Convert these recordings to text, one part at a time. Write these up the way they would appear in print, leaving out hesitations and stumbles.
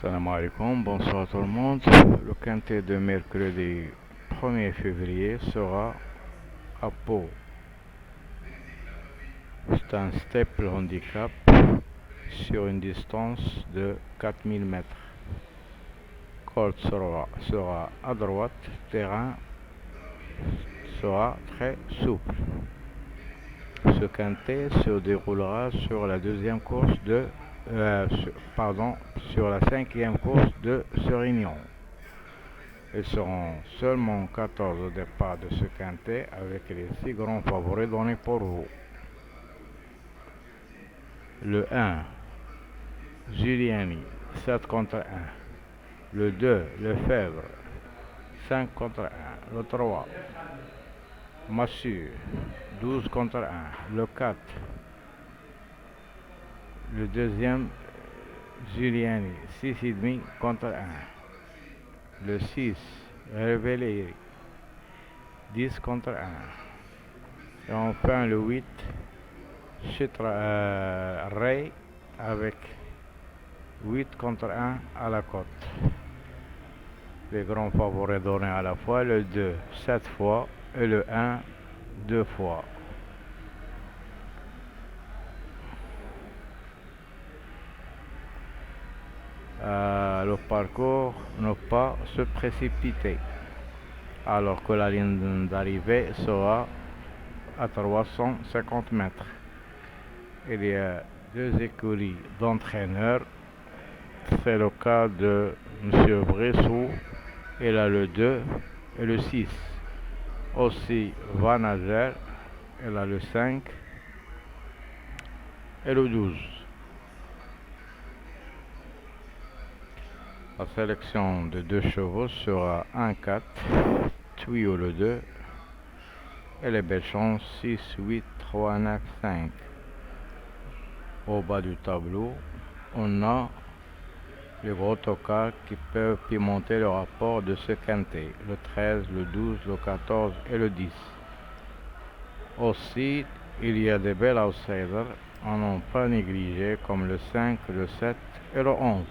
Salam alaikum, bonsoir tout le monde. Le quintet de mercredi 1er février sera à Pau. C'est un steeple handicap sur une distance de 4000 mètres. Col sera à droite, terrain sera très souple. Ce quintet se déroulera sur la deuxième course sur la cinquième course de ce réunion. Ils seront seulement 14 au départ de ce quintet avec les 6 grands favoris donnés pour vous. Le 1, Giuliani, 7 contre 1. Le 2, Lefebvre, 5 contre 1. Le 3, Massue, 12 contre 1. Le 4, le deuxième, Giuliani, 6,5 contre 1. Le 6, Révélé, 10 contre 1. Et enfin le 8, Ray avec 8 contre 1 à la cote. Les grands favoris donnés à la fois, le 2 7 fois et le 1 2 fois. Le parcours ne pas se précipiter alors que la ligne d'arrivée sera à 350 mètres. Il y a 2 écuries d'entraîneurs. C'est le cas de M. Bressou. Il a le 2 et le 6. Aussi Van Azer. Il a le 5 et le 12. La sélection de 2 chevaux sera 1-4, Tuyau le 2 et les belles chances 6, 8, 3, 9, 5. Au bas du tableau, on a les gros tocards qui peuvent pimenter le rapport de ce quintet, le 13, le 12, le 14 et le 10. Aussi, il y a des belles outsiders à n'en pas négliger comme le 5, le 7 et le 11.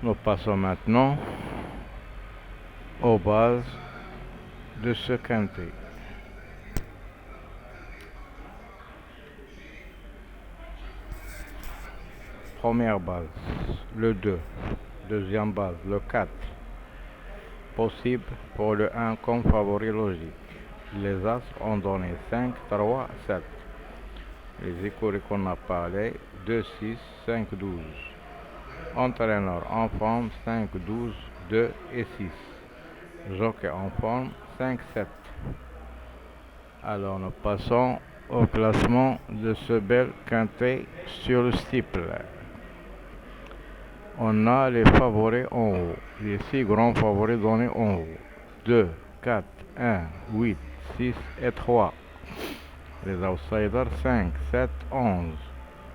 Nous passons maintenant aux bases de ce quintet. Première base, le 2. Deuxième base, le 4. Possible pour le 1 comme favori logique. Les As ont donné 5, 3, 7. Les écuries qu'on a parlé, 2, 6, 5, 12. Entraîneur en forme, 5, 12, 2 et 6. Jockey en forme, 5, 7. Alors nous passons au classement de ce bel quintet sur le steeple. On a les favoris en haut, les 6 grands favoris donnés en haut. 2, 4, 1, 8, 6 et 3. Les outsiders 5, 7, 11.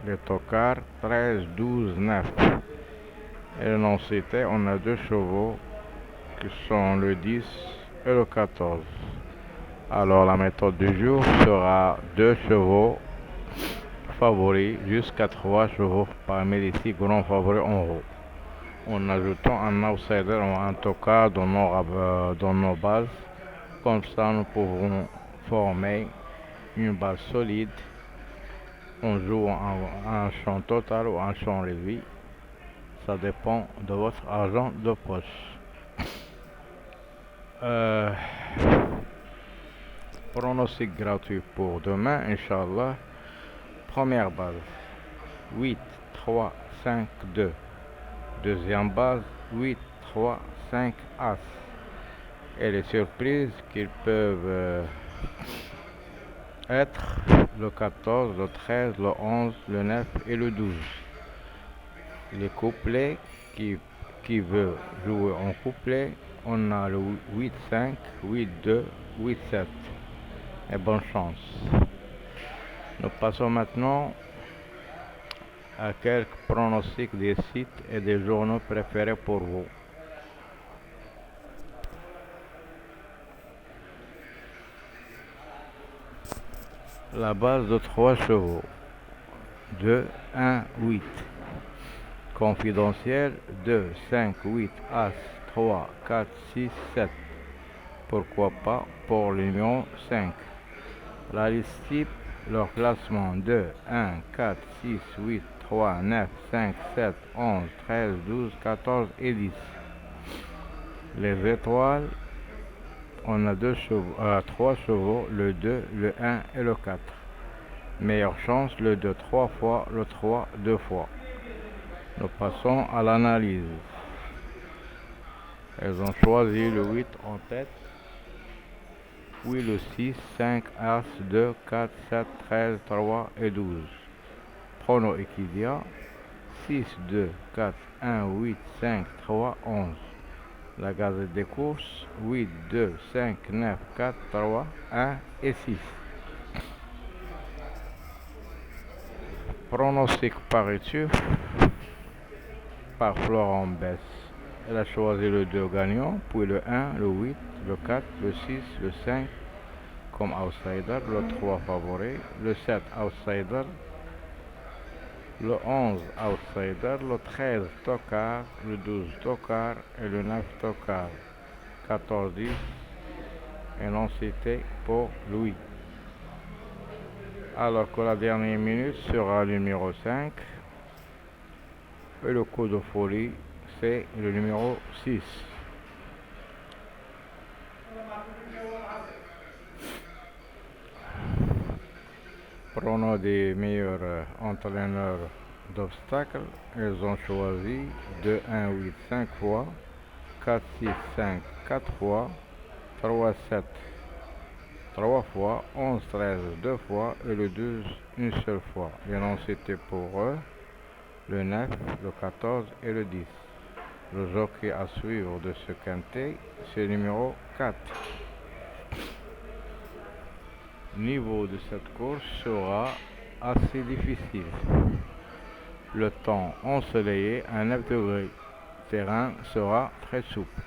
Les tocards 13, 12, 9. Et les non cités, on a 2 chevaux qui sont le 10 et le 14. Alors la méthode du jour sera 2 chevaux favoris jusqu'à 3 chevaux parmi les 6 grands favoris en haut. En ajoutant un outsider ou un tocard dans nos bases. Comme ça, nous pouvons former une base solide. On joue un champ total ou un champ réduit. Ça dépend de votre argent de poche. Pronostic gratuit pour demain, Inch'Allah. Première base, 8, 3, 5, 2. Deuxième base, 8, 3, 5, As. Et les surprises qu'ils peuvent être le 14, le 13, le 11, le 9 et le 12. Les couplets qui veut jouer en couplet, on a le 8-5, 8-2, 8-7. Et bonne chance. Nous passons maintenant à quelques pronostics des sites et des journaux préférés pour vous. La base de 3 chevaux. 2, 1, 8. Confidentiel 2, 5, 8, As, 3, 4, 6, 7. Pourquoi pas pour le numéro 5. La liste type, leur classement 2, 1, 4, 6, 8, 3, 9, 5, 7, 11, 13, 12, 14 et 10. Les étoiles, on a 3 chevaux, le 2, le 1 et le 4. Meilleure chance, le 2 3 fois, le 3 2 fois. Nous passons à l'analyse. Elles ont choisi le 8 en tête, puis le 6, 5, As, 2, 4, 7, 13, 3 et 12. Prono Equidia, 6, 2, 4, 1, 8, 5, 3, 11. La Gazette des courses, 8, 2, 5, 9, 4, 3, 1 et 6. Pronostic par étude par Florent Bess. Elle a choisi le 2 gagnant, puis le 1, le 8, le 4, le 6, le 5 comme outsider, le 3 favori, le 7 outsider, le 11 outsider, le 13 tocard, le 12 tocard et le 9 tocard. 14-10 et non cité pour Louis. Alors que la dernière minute sera le numéro 5 et le coup de folie c'est le numéro 6. Prono des meilleurs entraîneurs d'obstacles, ils ont choisi 2, 1, 8, 5 fois, 4, 6, 5, 4 fois, 3, 7, 3 fois, 11, 13, 2 fois et le 12 une seule fois. Les noms c'était pour eux, le 9, le 14 et le 10. Le jockey à suivre de ce quintet, c'est le numéro 4. Niveau de cette course sera assez difficile. Le temps ensoleillé à 9 degrés. Le terrain sera très souple.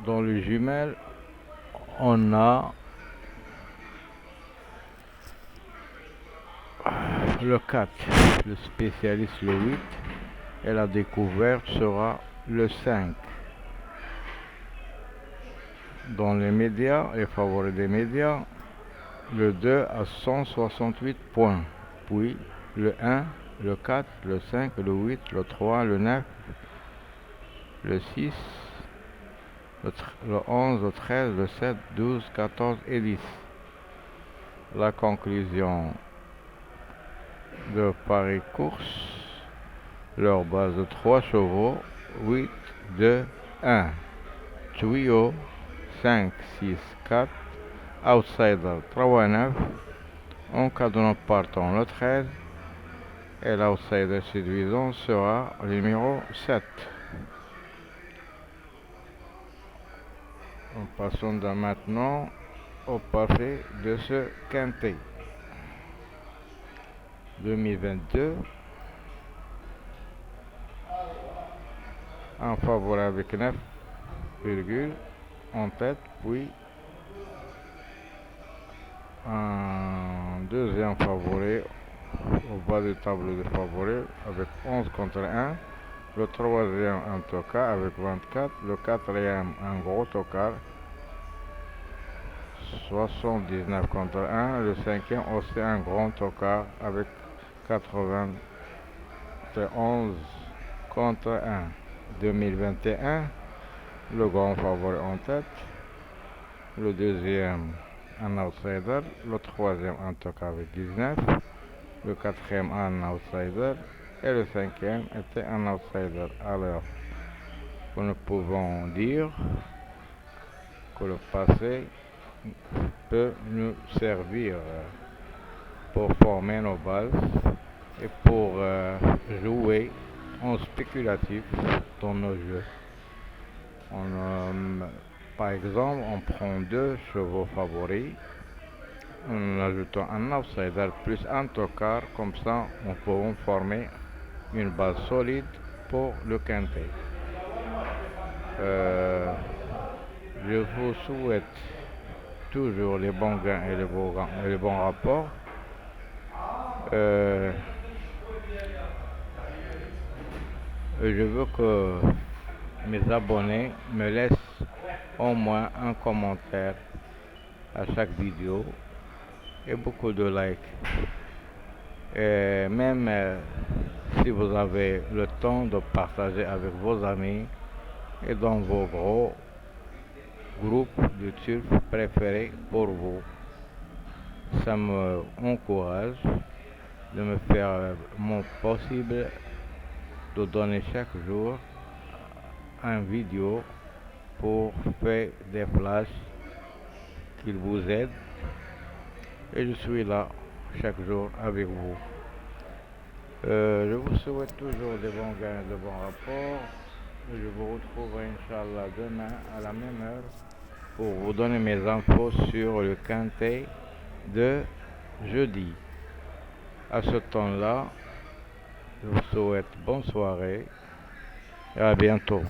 Dans le jumelle, on a le 4, le spécialiste le 8 et la découverte sera le 5. Dans les médias, les favoris des médias, le 2 à 168 points, puis le 1, le 4, le 5, le 8, le 3, le 9, le 6, le 11, le 13, le 7, 12, 14 et 10. La conclusion de Paris Course, leur base de 3 chevaux, 8, 2, 1. Trio, 5, 6, 4. Outsider 3 9. En cas de non partant le 13. Et l'outsider séduisant sera le numéro 7. Nous passons maintenant au parfait de ce quintet 2022. Un favori avec 9 virgule en tête, puis un deuxième favori au bas du tableau de favoris avec 11 contre 1. Le troisième un tocard avec 24. Le quatrième un gros tocard 79 contre 1. Le cinquième aussi un grand tocard avec 91 contre 1. 2021, le grand favori en tête. Le deuxième un outsider. Le troisième un tocard avec 19. Le quatrième un outsider. Et le cinquième était un outsider. Alors, nous pouvons dire que le passé peut nous servir pour former nos bases et pour jouer en spéculatif dans nos jeux. Par exemple, on prend 2 chevaux favoris, en ajoutant un outsider plus un tocard, comme ça on peut former une base solide pour le quintet. Je vous souhaite toujours les bons gains et les bons rapports. Je veux que mes abonnés me laissent au moins un commentaire à chaque vidéo et beaucoup de likes. Et même si vous avez le temps de partager avec vos amis et dans vos gros groupes YouTube préférés pour vous, ça me encourage de me faire mon possible de donner chaque jour une vidéo pour faire des flashs qui vous aident et je suis là chaque jour avec vous. Je vous souhaite toujours des bons gains, de bons rapports. Je vous retrouverai Inch'Allah demain à la même heure pour vous donner mes infos sur le quintet de jeudi. À ce temps-là, je vous souhaite bonne soirée et à bientôt.